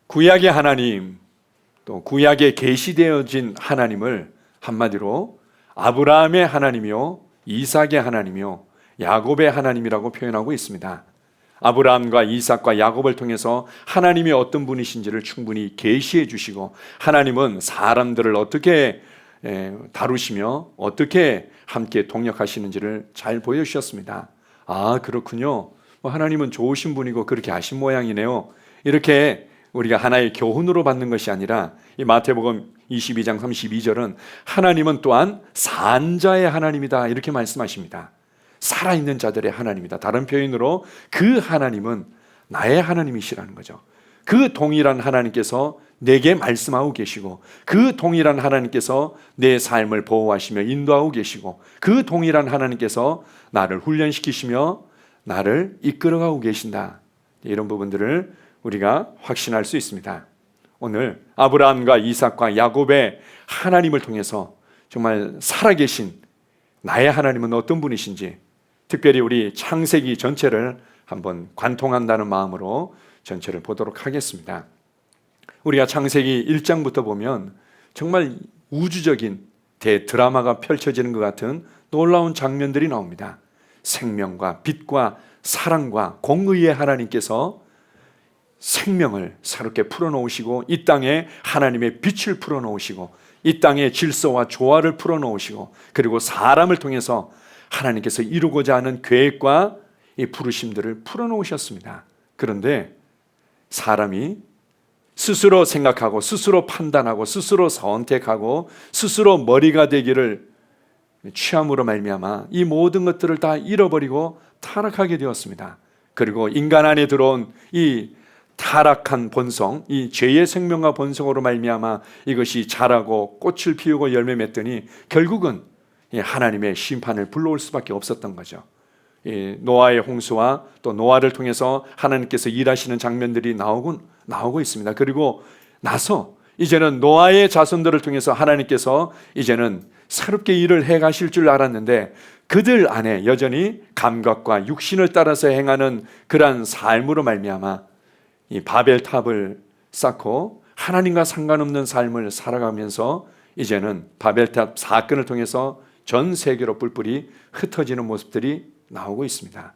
구약의 하나님, 또 구약에 계시되어진 하나님을 한마디로 아브라함의 하나님이요, 이삭의 하나님이요, 야곱의 하나님이라고 표현하고 있습니다. 아브라함과 이삭과 야곱을 통해서 하나님이 어떤 분이신지를 충분히 계시해 주시고, 하나님은 사람들을 어떻게 다루시며 어떻게 함께 동역하시는지를 잘 보여주셨습니다. 아, 그렇군요. 하나님은 좋으신 분이고 그렇게 하신 모양이네요. 이렇게 우리가 하나의 교훈으로 받는 것이 아니라, 이 마태복음 22장 32절은 하나님은 또한 산자의 하나님이다, 이렇게 말씀하십니다. 살아있는 자들의 하나님이다. 다른 표현으로 그 하나님은 나의 하나님이시라는 거죠. 그 동일한 하나님께서 내게 말씀하고 계시고, 그 동일한 하나님께서 내 삶을 보호하시며 인도하고 계시고, 그 동일한 하나님께서 나를 훈련시키시며 나를 이끌어가고 계신다. 이런 부분들을 우리가 확신할 수 있습니다. 오늘 아브라함과 이삭과 야곱의 하나님을 통해서 정말 살아계신 나의 하나님은 어떤 분이신지, 특별히 우리 창세기 전체를 한번 관통한다는 마음으로 전체를 보도록 하겠습니다. 우리가 창세기 1장부터 보면 정말 우주적인 대드라마가 펼쳐지는 것 같은 놀라운 장면들이 나옵니다. 생명과 빛과 사랑과 공의의 하나님께서 생명을 새롭게 풀어놓으시고, 이 땅에 하나님의 빛을 풀어놓으시고, 이 땅에 질서와 조화를 풀어놓으시고, 그리고 사람을 통해서 하나님께서 이루고자 하는 계획과 이 부르심들을 풀어놓으셨습니다. 그런데 사람이 스스로 생각하고 스스로 판단하고 스스로 선택하고 스스로 머리가 되기를 취함으로 말미암아 이 모든 것들을 다 잃어버리고 타락하게 되었습니다. 그리고 인간 안에 들어온 이 타락한 본성, 이 죄의 생명과 본성으로 말미암아 이것이 자라고 꽃을 피우고 열매 맺더니 결국은 하나님의 심판을 불러올 수밖에 없었던 거죠. 노아의 홍수와 또 노아를 통해서 하나님께서 일하시는 장면들이 나오고 있습니다. 그리고 나서 이제는 노아의 자손들을 통해서 하나님께서 이제는 새롭게 일을 해가실 줄 알았는데, 그들 안에 여전히 감각과 육신을 따라서 행하는 그러한 삶으로 말미암아 이 바벨탑을 쌓고 하나님과 상관없는 삶을 살아가면서 이제는 바벨탑 사건을 통해서 전 세계로 뿔뿔이 흩어지는 모습들이 나오고 있습니다.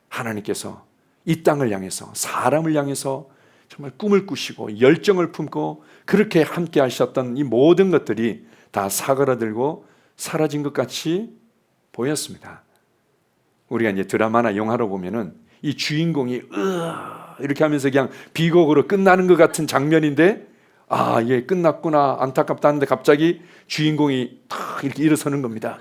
하나님께서 이 땅을 향해서, 사람을 향해서 정말 꿈을 꾸시고 열정을 품고 그렇게 함께 하셨던 이 모든 것들이 다 사그라들고 사라진 것 같이 보였습니다. 우리가 이제 드라마나 영화로 보면은 이 주인공이 이렇게 하면서 그냥 비극으로 끝나는 것 같은 장면인데, 아, 예, 끝났구나, 안타깝다 하는데 갑자기 주인공이 탁 이렇게 일어서는 겁니다.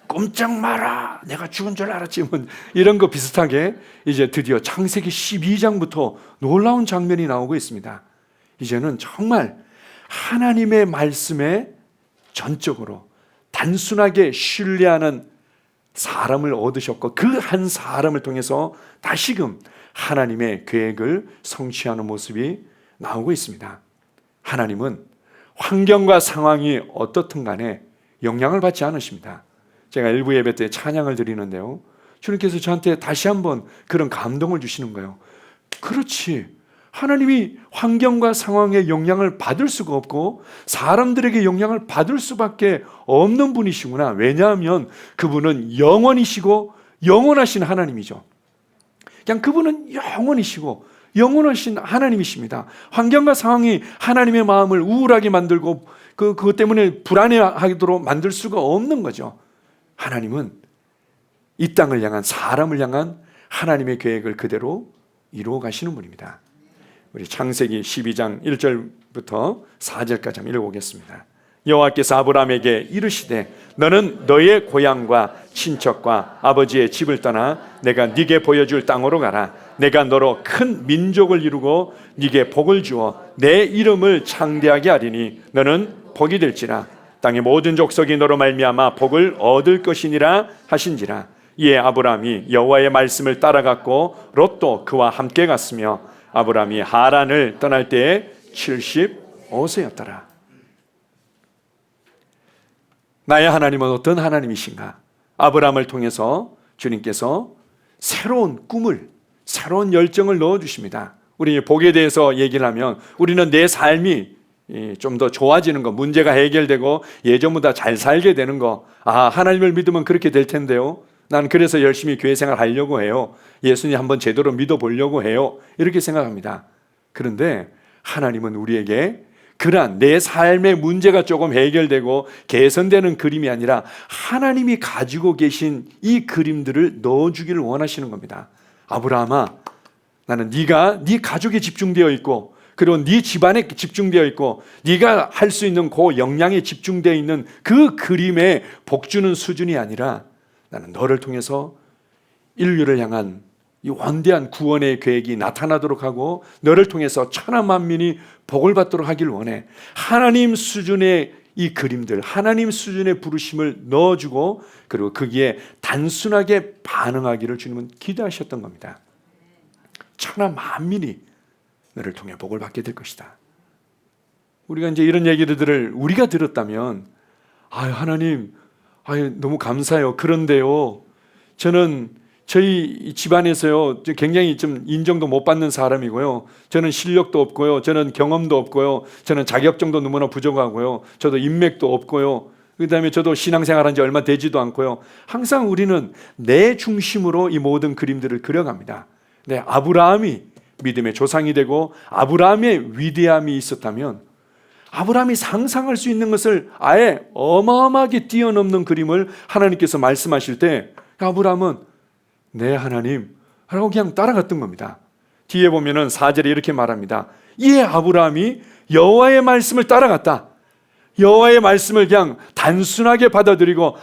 꼼짝 마라, 내가 죽은 줄 알았지. 이런 거 비슷하게 이제 드디어 창세기 12장부터 놀라운 장면이 나오고 있습니다. 이제는 정말 하나님의 말씀에 전적으로 단순하게 신뢰하는 사람을 얻으셨고, 그 한 사람을 통해서 다시금 하나님의 계획을 성취하는 모습이 나오고 있습니다. 하나님은 환경과 상황이 어떻든 간에 영향을 받지 않으십니다. 제가 일부 예배 때 찬양을 드리는데요, 주님께서 저한테 다시 한번 그런 감동을 주시는 거예요. 그렇지, 하나님이 환경과 상황에 영향을 받을 수가 없고 사람들에게 영향을 받을 수밖에 없는 분이시구나. 왜냐하면 그분은 영원이시고 영원하신 하나님이죠. 그냥 그분은 영원이시고 영원하신 하나님이십니다. 환경과 상황이 하나님의 마음을 우울하게 만들고 그것 때문에 불안해하도록 만들 수가 없는 거죠. 하나님은 이 땅을 향한, 사람을 향한 하나님의 계획을 그대로 이루어 가시는 분입니다. 우리 창세기 12장 1절부터 4절까지 한번 읽어보겠습니다. 여호와께서 아브라함에게 이르시되 너는 너의 고향과 친척과 아버지의 집을 떠나 내가 네게 보여줄 땅으로 가라. 내가 너로 큰 민족을 이루고 네게 복을 주어 내 이름을 창대하게 하리니 너는 복이 될지라. 땅의 모든 족속이 너로 말미암아 복을 얻을 것이니라 하신지라. 이에 아브라함이 여호와의 말씀을 따라갔고 롯도 그와 함께 갔으며 아브라함이 하란을 떠날 때에 75세였더라. 나의 하나님은 어떤 하나님이신가? 아브라함을 통해서 주님께서 새로운 꿈을, 새로운 열정을 넣어주십니다. 우리 복에 대해서 얘기를 하면 우리는 내 삶이 좀 더 좋아지는 거, 문제가 해결되고 예전보다 잘 살게 되는 거, 하나님을 믿으면 그렇게 될 텐데요, 난 그래서 열심히 교회 생활 하려고 해요, 예수님 한번 제대로 믿어보려고 해요, 이렇게 생각합니다. 그런데 하나님은 우리에게 그러한 내 삶의 문제가 조금 해결되고 개선되는 그림이 아니라 하나님이 가지고 계신 이 그림들을 넣어주기를 원하시는 겁니다. 아브라함아, 나는 네가 네 가족에 집중되어 있고, 그리고 네 집안에 집중되어 있고, 네가 할 수 있는 그 역량에 집중되어 있는 그 그림에 복주는 수준이 아니라 나는 너를 통해서 인류를 향한 이 원대한 구원의 계획이 나타나도록 하고 너를 통해서 천하 만민이 복을 받도록 하길 원해. 하나님 수준의 이 그림들, 하나님 수준의 부르심을 넣어주고 그리고 거기에 단순하게 반응하기를 주님은 기대하셨던 겁니다. 천하 만민이 너를 통해 복을 받게 될 것이다. 우리가 이제 이런 얘기들을 우리가 들었다면, 하나님, 너무 감사해요. 그런데요, 저는 저희 집안에서요, 굉장히 좀 인정도 못 받는 사람이고요, 저는 실력도 없고요, 저는 경험도 없고요, 저는 자격증도 너무나 부족하고요, 저도 인맥도 없고요, 그 다음에 저도 신앙생활한 지 얼마 되지도 않고요. 항상 우리는 내 중심으로 이 모든 그림들을 그려갑니다. 네, 아브라함이 믿음의 조상이 되고 아브라함의 위대함이 있었다면, 아브라함이 상상할 수 있는 것을 아예 어마어마하게 뛰어넘는 그림을 하나님께서 말씀하실 때 아브라함은 네, 하나님 라고 그냥 따라갔던 겁니다. 뒤에 보면은 4절에 이렇게 말합니다. 이에 아브라함이 여호와의 말씀을 따라갔다. 여호와의 말씀을 그냥 단순하게 받아들이고,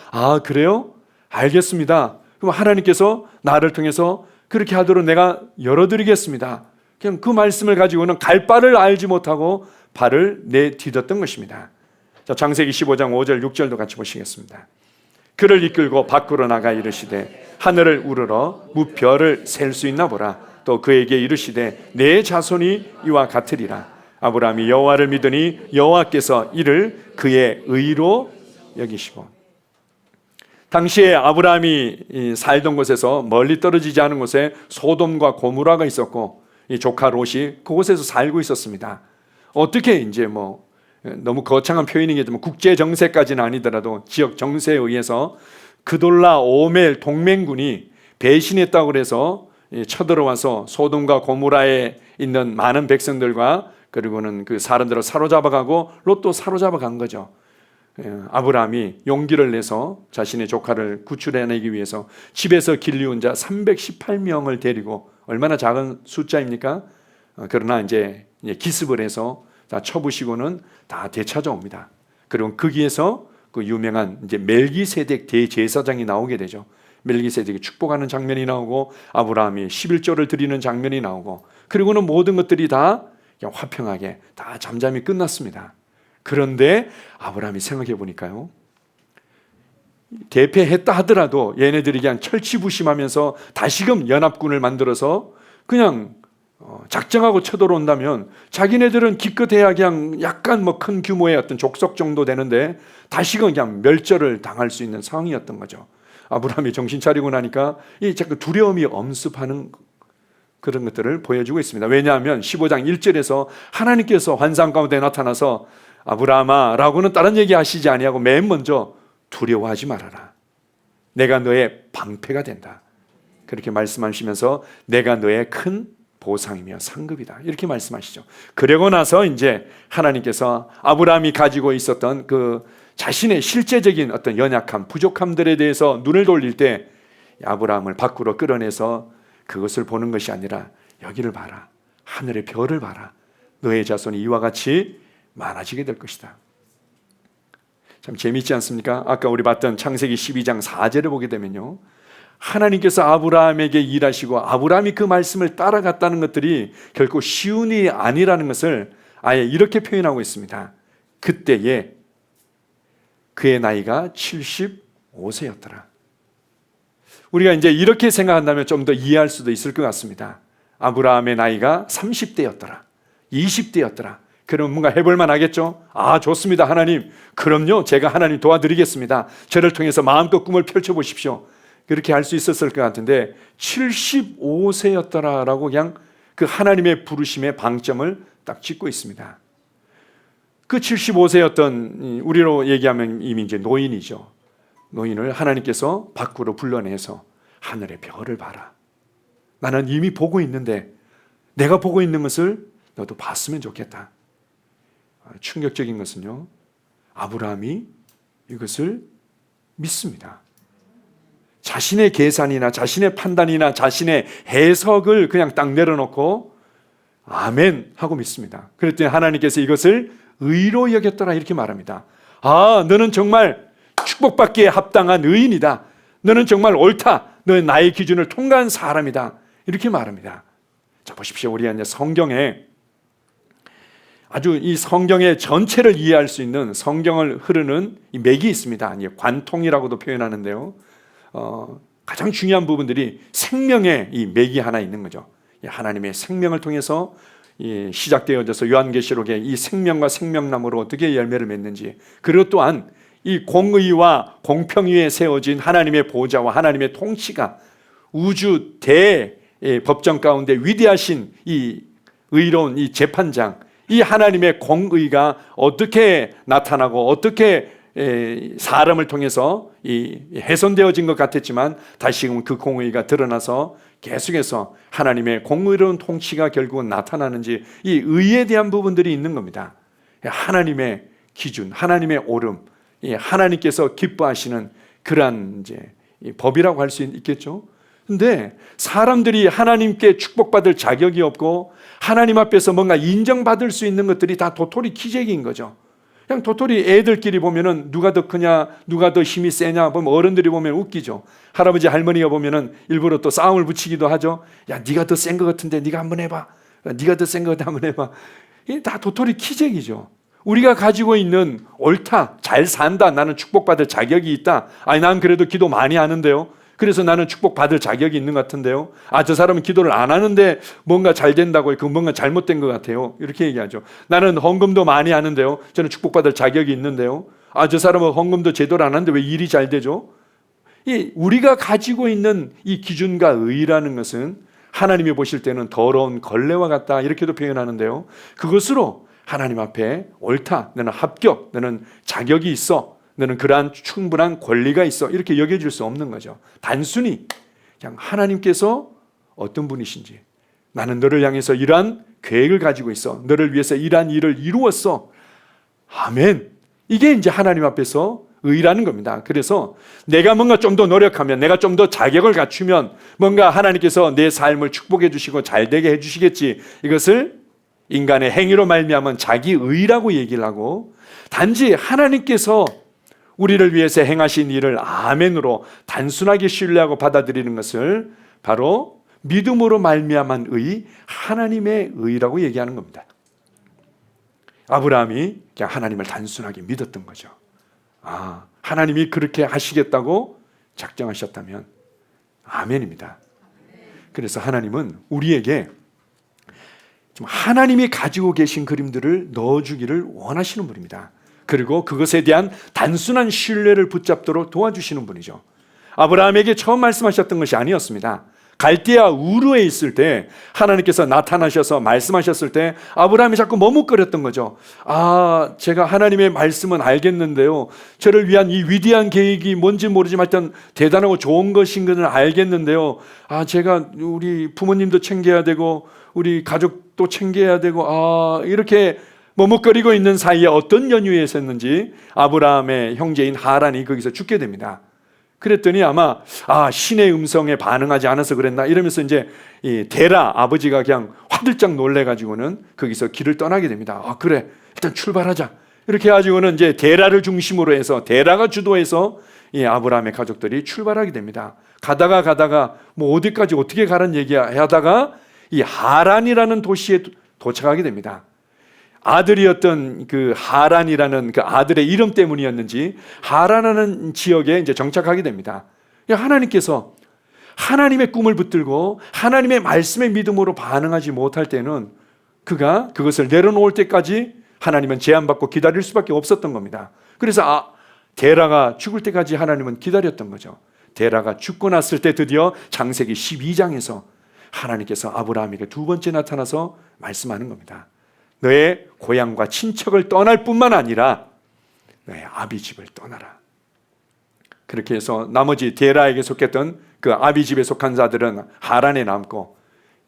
그래요? 알겠습니다. 그럼 하나님께서 나를 통해서 그렇게 하도록 내가 열어드리겠습니다. 그냥 그 말씀을 가지고는 갈 바를 알지 못하고 발을 내디뎠던 것입니다. 자, 창세기 15장 5절 6절도 같이 보시겠습니다. 그를 이끌고 밖으로 나가 이르시되 하늘을 우러러 무별을 셀 수 있나 보라. 또 그에게 이르시되 내 자손이 이와 같으리라. 아브라함이 여호와를 믿으니 여호와께서 이를 그의 의로 여기시고. 당시에 아브라함이 살던 곳에서 멀리 떨어지지 않은 곳에 소돔과 고모라가 있었고, 이 조카 롯이 그곳에서 살고 있었습니다. 어떻게 이제 너무 거창한 표현이겠지만 국제 정세까지는 아니더라도 지역 정세에 의해서 그돌라 오멜 동맹군이 배신했다고 해서 쳐들어와서 소돔과 고모라에 있는 많은 백성들과 그리고는 그 사람들을 사로잡아가고 롯도 사로잡아간 거죠. 아브라함이 용기를 내서 자신의 조카를 구출해내기 위해서 집에서 길리운 자 318명을 데리고, 얼마나 작은 숫자입니까? 그러나 이제 기습을 해서 다 쳐부시고는 다 되찾아옵니다. 그리고 거기에서 그 유명한 이제 멜기세덱 대제사장이 나오게 되죠. 멜기세덱이 축복하는 장면이 나오고 아브라함이 11조를 드리는 장면이 나오고, 그리고는 모든 것들이 다 그냥 화평하게 다 잠잠히 끝났습니다. 그런데 아브라함이 생각해 보니까요, 대패했다 하더라도 얘네들이 그냥 철치부심하면서 다시금 연합군을 만들어서 그냥 작정하고 쳐들어온다면 자기네들은 기껏해야 그냥 약간 큰 규모의 어떤 족속 정도 되는데 다시금 그냥 멸절을 당할 수 있는 상황이었던 거죠. 아브라함이 정신 차리고 나니까 이 자꾸 두려움이 엄습하는 그런 것들을 보여주고 있습니다. 왜냐하면 15장 1절에서 하나님께서 환상 가운데 나타나서 아브라함아 라고는 다른 얘기 하시지 아니하고 맨 먼저 두려워하지 말아라. 내가 너의 방패가 된다. 그렇게 말씀하시면서 내가 너의 큰 보상이며 상급이다. 이렇게 말씀하시죠. 그러고 나서 이제 하나님께서 아브라함이 가지고 있었던 그 자신의 실제적인 어떤 연약함, 부족함들에 대해서 눈을 돌릴 때 아브라함을 밖으로 끌어내서 그것을 보는 것이 아니라 여기를 봐라. 하늘의 별을 봐라. 너의 자손이 이와 같이 많아지게 될 것이다. 참 재미있지 않습니까? 아까 우리 봤던 창세기 12장 4절을 보게 되면요, 하나님께서 아브라함에게 일하시고 아브라함이 그 말씀을 따라갔다는 것들이 결코 쉬운 일이 아니라는 것을 아예 이렇게 표현하고 있습니다. 그때에 그의 나이가 75세였더라. 우리가 이제 이렇게 생각한다면 좀 더 이해할 수도 있을 것 같습니다. 아브라함의 나이가 30대였더라. 20대였더라. 그럼 뭔가 해볼만 하겠죠? 좋습니다, 하나님. 그럼요, 제가 하나님 도와드리겠습니다. 저를 통해서 마음껏 꿈을 펼쳐보십시오. 그렇게 할 수 있었을 것 같은데 75세였더라라고 그냥 그 하나님의 부르심의 방점을 딱 찍고 있습니다. 그 75세였던, 우리로 얘기하면 이미 이제 노인이죠. 노인을 하나님께서 밖으로 불러내서 하늘의 별을 봐라. 나는 이미 보고 있는데 내가 보고 있는 것을 너도 봤으면 좋겠다. 충격적인 것은요, 아브라함이 이것을 믿습니다. 자신의 계산이나 자신의 판단이나 자신의 해석을 그냥 딱 내려놓고 아멘 하고 믿습니다. 그랬더니 하나님께서 이것을 의로 여겼더라 이렇게 말합니다. 아, 너는 정말 축복받기에 합당한 의인이다. 너는 정말 옳다. 너는 나의 기준을 통과한 사람이다. 이렇게 말합니다. 자, 보십시오. 우리가 이제 성경에 아주 이 성경의 전체를 이해할 수 있는 성경을 흐르는 이 맥이 있습니다. 관통이라고도 표현하는데요. 가장 중요한 부분들이 생명의 이 맥이 하나 있는 거죠. 하나님의 생명을 통해서 시작되어져서 요한계시록에 이 생명과 생명나무로 어떻게 열매를 맺는지, 그리고 또한 이 공의와 공평 위에 세워진 하나님의 보좌와 하나님의 통치가 우주 대법정 가운데 위대하신 이 의로운 이 재판장, 이 하나님의 공의가 어떻게 나타나고 어떻게 사람을 통해서 훼손되어진 것 같았지만 다시금 그 공의가 드러나서 계속해서 하나님의 공의로운 통치가 결국은 나타나는지, 이 의에 대한 부분들이 있는 겁니다. 하나님의 기준, 하나님의 옳음, 하나님께서 기뻐하시는 그러한 이제 법이라고 할 수 있겠죠. 근데 사람들이 하나님께 축복받을 자격이 없고 하나님 앞에서 뭔가 인정받을 수 있는 것들이 다 도토리 키재기인 거죠. 그냥 도토리 애들끼리 보면은 누가 더 크냐, 누가 더 힘이 세냐 보면 어른들이 보면 웃기죠. 할아버지 할머니가 보면은 일부러 또 싸움을 붙이기도 하죠. 야, 네가 더 센 것 같은데 네가 한번 해봐. 네가 더 센 것 같아 한번 해봐. 이게 다 도토리 키재기죠. 우리가 가지고 있는 옳다, 잘 산다, 나는 축복받을 자격이 있다. 아니, 난 그래도 기도 많이 하는데요. 그래서 나는 축복받을 자격이 있는 것 같은데요. 아, 저 사람은 기도를 안 하는데 뭔가 잘 된다고, 그 뭔가 잘못된 것 같아요. 이렇게 얘기하죠. 나는 헌금도 많이 하는데요. 저는 축복받을 자격이 있는데요. 아, 저 사람은 헌금도 제대로 안 하는데 왜 일이 잘 되죠? 우리가 가지고 있는 이 기준과 의라는 것은 하나님이 보실 때는 더러운 걸레와 같다 이렇게도 표현하는데요. 그것으로 하나님 앞에 옳다, 너는 합격, 너는 자격이 있어, 너는 그러한 충분한 권리가 있어 이렇게 여겨질 수 없는 거죠. 단순히 그냥 하나님께서 어떤 분이신지, 나는 너를 향해서 이러한 계획을 가지고 있어, 너를 위해서 이러한 일을 이루었어, 아멘. 이게 이제 하나님 앞에서 의라는 겁니다. 그래서 내가 뭔가 좀 더 노력하면, 내가 좀 더 자격을 갖추면 뭔가 하나님께서 내 삶을 축복해 주시고 잘 되게 해 주시겠지, 이것을 인간의 행위로 말미암은 자기 의라고 얘기를 하고, 단지 하나님께서 우리를 위해서 행하신 일을 아멘으로 단순하게 신뢰하고 받아들이는 것을 바로 믿음으로 말미암은 의, 하나님의 의라고 얘기하는 겁니다. 아브라함이 그냥 하나님을 단순하게 믿었던 거죠. 아, 하나님이 그렇게 하시겠다고 작정하셨다면 아멘입니다. 그래서 하나님은 우리에게 하나님이 가지고 계신 그림들을 넣어주기를 원하시는 분입니다. 그리고 그것에 대한 단순한 신뢰를 붙잡도록 도와주시는 분이죠. 아브라함에게 처음 말씀하셨던 것이 아니었습니다. 갈대아 우르에 있을 때 하나님께서 나타나셔서 말씀하셨을 때 아브라함이 자꾸 머뭇거렸던 거죠. 아, 제가 하나님의 말씀은 알겠는데요, 저를 위한 이 위대한 계획이 뭔지 모르지만 일단 대단하고 좋은 것인 것을 알겠는데요, 아, 제가 우리 부모님도 챙겨야 되고 우리 가족도 챙겨야 되고, 아, 이렇게 머뭇거리고 있는 사이에 어떤 연유에 있었는지 아브라함의 형제인 하란이 거기서 죽게 됩니다. 그랬더니 아마 신의 음성에 반응하지 않아서 그랬나 이러면서 이제 이 데라 아버지가 그냥 화들짝 놀래가지고는 거기서 길을 떠나게 됩니다. 아, 그래, 일단 출발하자 이렇게 해가지고는 이제 데라를 중심으로 해서 데라가 주도해서 이 아브라함의 가족들이 출발하게 됩니다. 가다가 뭐 어디까지 어떻게 가라는 얘기하다가 이 하란이라는 도시에 도착하게 됩니다. 아들이었던 그 하란이라는 그 아들의 이름 때문이었는지 하란이라는 지역에 이제 정착하게 됩니다. 하나님께서 하나님의 꿈을 붙들고 하나님의 말씀의 믿음으로 반응하지 못할 때는 그가 그것을 내려놓을 때까지 하나님은 제한받고 기다릴 수밖에 없었던 겁니다. 그래서 데라가 죽을 때까지 하나님은 기다렸던 거죠. 데라가 죽고 났을 때 드디어 창세기 12장에서 하나님께서 아브라함에게 두 번째 나타나서 말씀하는 겁니다. 너의 고향과 친척을 떠날 뿐만 아니라 너의 아비 집을 떠나라. 그렇게 해서 나머지 데라에게 속했던 그 아비 집에 속한 자들은 하란에 남고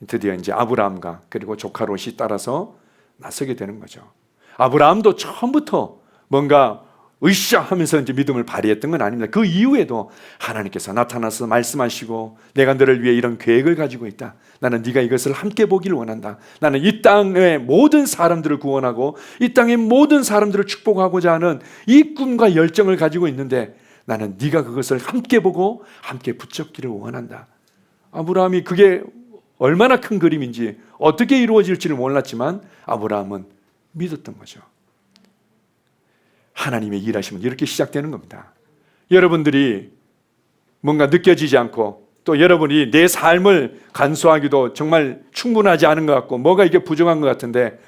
드디어 이제 아브라함과 그리고 조카 롯이 따라서 나서게 되는 거죠. 아브라함도 처음부터 뭔가 으쌰 하면서 이제 믿음을 발휘했던 건 아닙니다. 그 이후에도 하나님께서 나타나서 말씀하시고 내가 너를 위해 이런 계획을 가지고 있다. 나는 네가 이것을 함께 보기를 원한다. 나는 이 땅의 모든 사람들을 구원하고 이 땅의 모든 사람들을 축복하고자 하는 이 꿈과 열정을 가지고 있는데 나는 네가 그것을 함께 보고 함께 붙잡기를 원한다. 아브라함이 그게 얼마나 큰 그림인지 어떻게 이루어질지를 몰랐지만 아브라함은 믿었던 거죠. 하나님의 일하심은 이렇게 시작되는 겁니다. 여러분들이 뭔가 느껴지지 않고 또 여러분이 내 삶을 간수하기도 정말 충분하지 않은 것 같고 뭐가 이게 부족한 것 같은데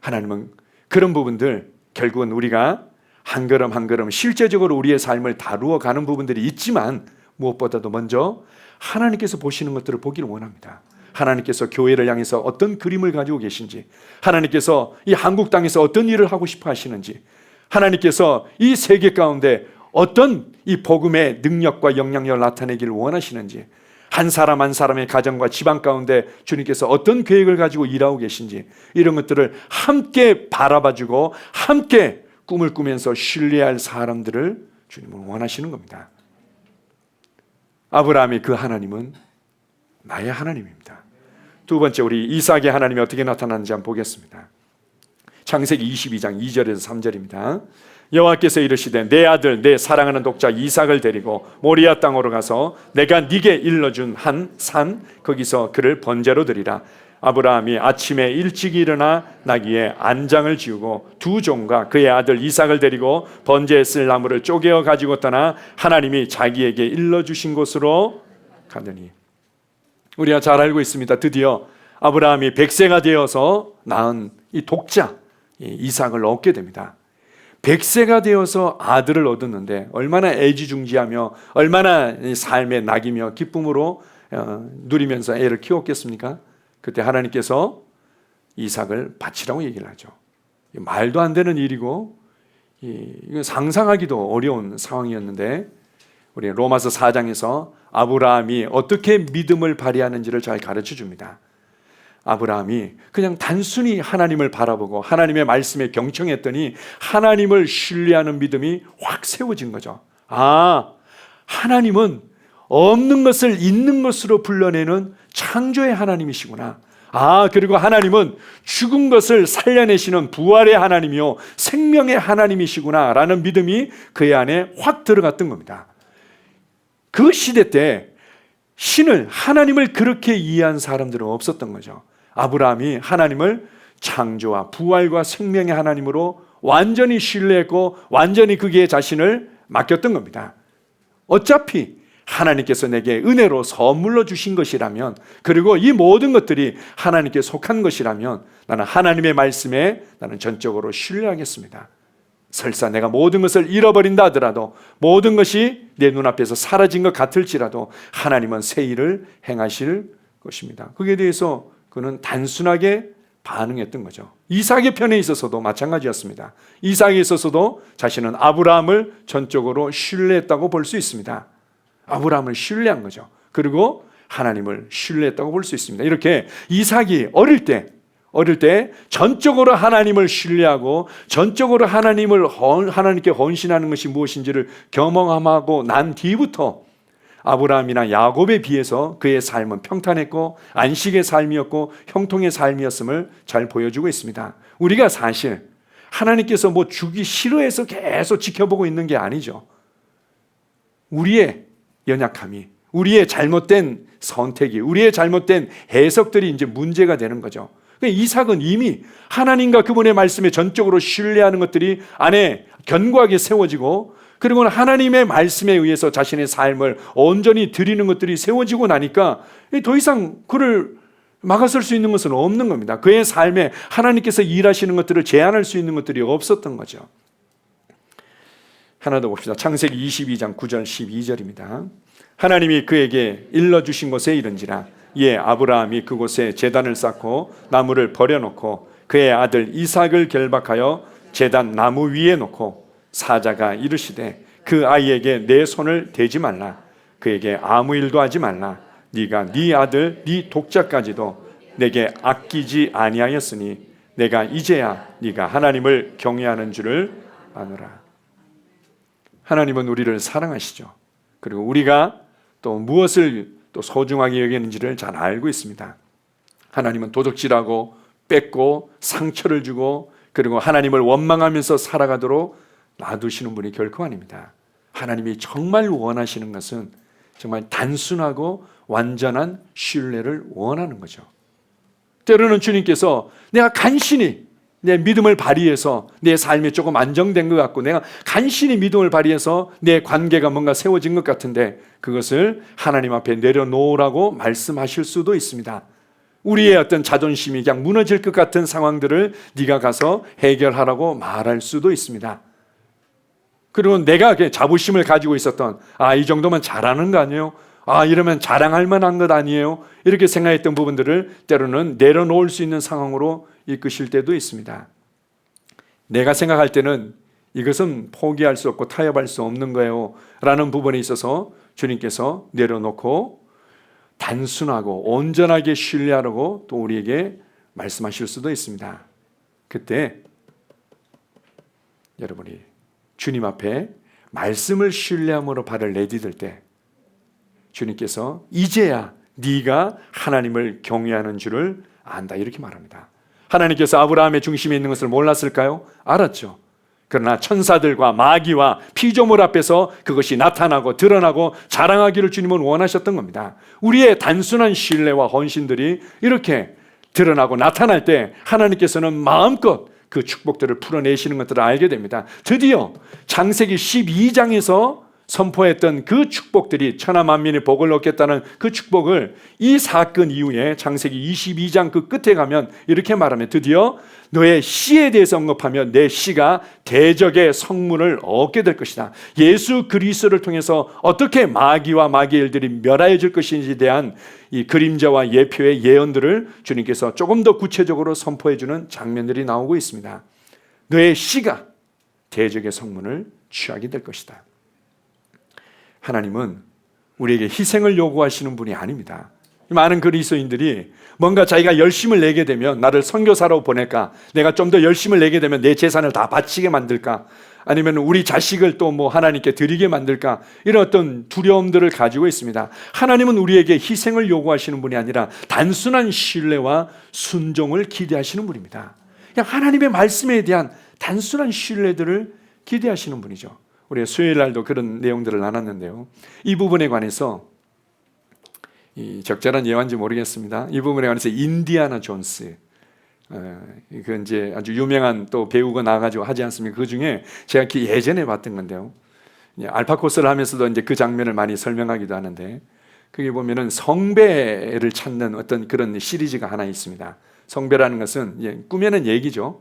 하나님은 그런 부분들 결국은 우리가 한 걸음 한 걸음 실제적으로 우리의 삶을 다루어 가는 부분들이 있지만 무엇보다도 먼저 하나님께서 보시는 것들을 보기를 원합니다. 하나님께서 교회를 향해서 어떤 그림을 가지고 계신지, 하나님께서 이 한국 땅에서 어떤 일을 하고 싶어 하시는지, 하나님께서 이 세계 가운데 어떤 이 복음의 능력과 영향력을 나타내기를 원하시는지, 한 사람 한 사람의 가정과 집안 가운데 주님께서 어떤 계획을 가지고 일하고 계신지 이런 것들을 함께 바라봐주고 함께 꿈을 꾸면서 신뢰할 사람들을 주님은 원하시는 겁니다. 아브라함의 그 하나님은 나의 하나님입니다. 두 번째, 우리 이삭의 하나님이 어떻게 나타나는지 한번 보겠습니다. 창세기 22장 2절에서 3절입니다. 여호와께서 이르시되 내 아들 내 사랑하는 독자 이삭을 데리고 모리아 땅으로 가서 내가 네게 일러준 한 산 거기서 그를 번제로 드리라. 아브라함이 아침에 일찍 일어나 나귀에 안장을 지우고 두 종과 그의 아들 이삭을 데리고 번제에 쓸 나무를 쪼개어 가지고 떠나 하나님이 자기에게 일러주신 곳으로 가더니, 우리가 잘 알고 있습니다. 드디어 아브라함이 100세가 되어서 낳은 이 독자 이삭을 얻게 됩니다. 100세가 되어서 아들을 얻었는데 얼마나 애지중지하며 얼마나 삶의 낙이며 기쁨으로 누리면서 애를 키웠겠습니까? 그때 하나님께서 이삭을 바치라고 얘기를 하죠. 말도 안 되는 일이고 상상하기도 어려운 상황이었는데 우리 로마서 4장에서 아브라함이 어떻게 믿음을 발휘하는지를 잘 가르쳐 줍니다. 아브라함이 그냥 단순히 하나님을 바라보고 하나님의 말씀에 경청했더니 하나님을 신뢰하는 믿음이 확 세워진 거죠. 아, 하나님은 없는 것을 있는 것으로 불러내는 창조의 하나님이시구나. 아, 그리고 하나님은 죽은 것을 살려내시는 부활의 하나님이요 생명의 하나님이시구나 라는 믿음이 그의 안에 확 들어갔던 겁니다. 그 시대 때 신을, 하나님을 그렇게 이해한 사람들은 없었던 거죠. 아브라함이 하나님을 창조와 부활과 생명의 하나님으로 완전히 신뢰했고 완전히 그의 자신을 맡겼던 겁니다. 어차피 하나님께서 내게 은혜로 선물로 주신 것이라면, 그리고 이 모든 것들이 하나님께 속한 것이라면 나는 하나님의 말씀에 나는 전적으로 신뢰하겠습니다. 설사 내가 모든 것을 잃어버린다 하더라도, 모든 것이 내 눈앞에서 사라진 것 같을지라도 하나님은 새 일을 행하실 것입니다. 그에 대해서 그는 단순하게 반응했던 거죠. 이삭의 편에 있어서도 마찬가지였습니다. 이삭에 있어서도 자신은 아브라함을 전적으로 신뢰했다고 볼 수 있습니다. 아브라함을 신뢰한 거죠. 그리고 하나님을 신뢰했다고 볼 수 있습니다. 이렇게 이삭이 어릴 때 전적으로 하나님을 신뢰하고 전적으로 하나님께 헌신하는 것이 무엇인지를 경험하고 난 뒤부터 아브라함이나 야곱에 비해서 그의 삶은 평탄했고 안식의 삶이었고 형통의 삶이었음을 잘 보여주고 있습니다. 우리가 사실 하나님께서 뭐 주기 싫어해서 계속 지켜보고 있는 게 아니죠. 우리의 연약함이, 우리의 잘못된 선택이, 우리의 잘못된 해석들이 이제 문제가 되는 거죠. 이삭은 이미 하나님과 그분의 말씀에 전적으로 신뢰하는 것들이 안에 견고하게 세워지고, 그리고 하나님의 말씀에 의해서 자신의 삶을 온전히 드리는 것들이 세워지고 나니까 더 이상 그를 막아설 수 있는 것은 없는 겁니다. 그의 삶에 하나님께서 일하시는 것들을 제한할 수 있는 것들이 없었던 거죠. 하나 더 봅시다. 창세기 22장 9절 12절입니다. 하나님이 그에게 일러주신 곳에 이른지라 이에 아브라함이 그곳에 제단을 쌓고 나무를 버려놓고 그의 아들 이삭을 결박하여 제단 나무 위에 놓고 사자가 이르시되 그 아이에게 내 손을 대지 말라. 그에게 아무 일도 하지 말라. 네가 네 아들 네 독자까지도 내게 아끼지 아니하였으니 내가 이제야 네가 하나님을 경외하는 줄을 아노라. 하나님은 우리를 사랑하시죠. 그리고 우리가 또 무엇을 또 소중하게 여기는지를 잘 알고 있습니다. 하나님은 도적질하고 뺏고 상처를 주고 그리고 하나님을 원망하면서 살아가도록 놔두시는 분이 결코 아닙니다. 하나님이 정말 원하시는 것은 정말 단순하고 완전한 신뢰를 원하는 거죠. 때로는 주님께서 내가 간신히 내 믿음을 발휘해서 내 삶이 조금 안정된 것 같고 내가 간신히 믿음을 발휘해서 내 관계가 뭔가 세워진 것 같은데 그것을 하나님 앞에 내려놓으라고 말씀하실 수도 있습니다. 우리의 어떤 자존심이 그냥 무너질 것 같은 상황들을 네가 가서 해결하라고 말할 수도 있습니다. 그리고 내가 자부심을 가지고 있었던 이 정도면 잘하는 거 아니에요? 이러면 자랑할 만한 것 아니에요? 이렇게 생각했던 부분들을 때로는 내려놓을 수 있는 상황으로 이끄실 때도 있습니다. 내가 생각할 때는 이것은 포기할 수 없고 타협할 수 없는 거예요 라는 부분에 있어서 주님께서 내려놓고 단순하고 온전하게 신뢰하라고 또 우리에게 말씀하실 수도 있습니다. 그때 여러분이 주님 앞에 말씀을 신뢰함으로 발을 내디딜 때 주님께서 이제야 네가 하나님을 경외하는 줄을 안다 이렇게 말합니다. 하나님께서 아브라함의 중심에 있는 것을 몰랐을까요? 알았죠. 그러나 천사들과 마귀와 피조물 앞에서 그것이 나타나고 드러나고 자랑하기를 주님은 원하셨던 겁니다. 우리의 단순한 신뢰와 헌신들이 이렇게 드러나고 나타날 때 하나님께서는 마음껏 그 축복들을 풀어내시는 것들을 알게 됩니다. 드디어 창세기 12장에서 선포했던 그 축복들이 천하 만민이 복을 얻겠다는 그 축복을 이 사건 이후에 창세기 22장 그 끝에 가면 이렇게 말하면 드디어 너의 씨에 대해서 언급하며 내 씨가 대적의 성문을 얻게 될 것이다. 예수 그리스도를 통해서 어떻게 마귀와 마귀의 일들이 멸하여질 것인지에 대한 이 그림자와 예표의 예언들을 주님께서 조금 더 구체적으로 선포해 주는 장면들이 나오고 있습니다. 너의 씨가 대적의 성문을 취하게 될 것이다. 하나님은 우리에게 희생을 요구하시는 분이 아닙니다. 많은 그리스도인들이 뭔가 자기가 열심을 내게 되면 나를 선교사로 보낼까, 내가 좀 더 열심을 내게 되면 내 재산을 다 바치게 만들까, 아니면 우리 자식을 또 뭐 하나님께 드리게 만들까, 이런 어떤 두려움들을 가지고 있습니다. 하나님은 우리에게 희생을 요구하시는 분이 아니라 단순한 신뢰와 순종을 기대하시는 분입니다. 그냥 하나님의 말씀에 대한 단순한 신뢰들을 기대하시는 분이죠. 우리가 수요일 날도 그런 내용들을 나눴는데요. 이 부분에 관해서 이 적절한 예화인지 모르겠습니다. 이 부분에 관해서 인디아나 존스, 그 이제 아주 유명한 또 배우가 나와가지고 하지 않습니까? 그 중에 제가 예전에 봤던 건데요. 알파코스를 하면서도 이제 그 장면을 많이 설명하기도 하는데, 그게 보면은 성배를 찾는 어떤 그런 시리즈가 하나 있습니다. 성배라는 것은 꾸며낸 얘기죠.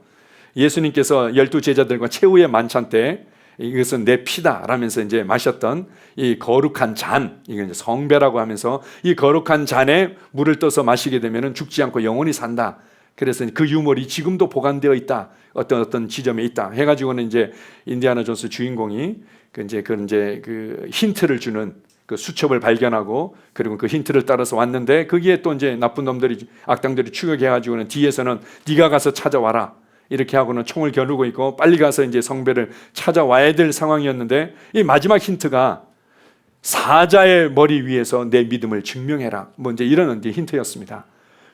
예수님께서 12 제자들과 최후의 만찬 때 이것은 내 피다 라면서 이제 마셨던 이 거룩한 잔, 이건 이제 성배라고 하면서 이 거룩한 잔에 물을 떠서 마시게 되면 죽지 않고 영원히 산다. 그래서 그 유물이 지금도 보관되어 있다. 어떤 지점에 있다. 해가지고는 이제 인디아나 존스 주인공이 그 힌트를 주는 그 수첩을 발견하고, 그리고 그 힌트를 따라서 왔는데 거기에 또 이제 나쁜 놈들이, 악당들이 추격해가지고는 뒤에서는 네가 가서 찾아와라. 이렇게 하고는 총을 겨누고 있고 빨리 가서 이제 성배를 찾아와야 될 상황이었는데, 이 마지막 힌트가 사자의 머리 위에서 내 믿음을 증명해라. 뭐 이제 이런 힌트였습니다.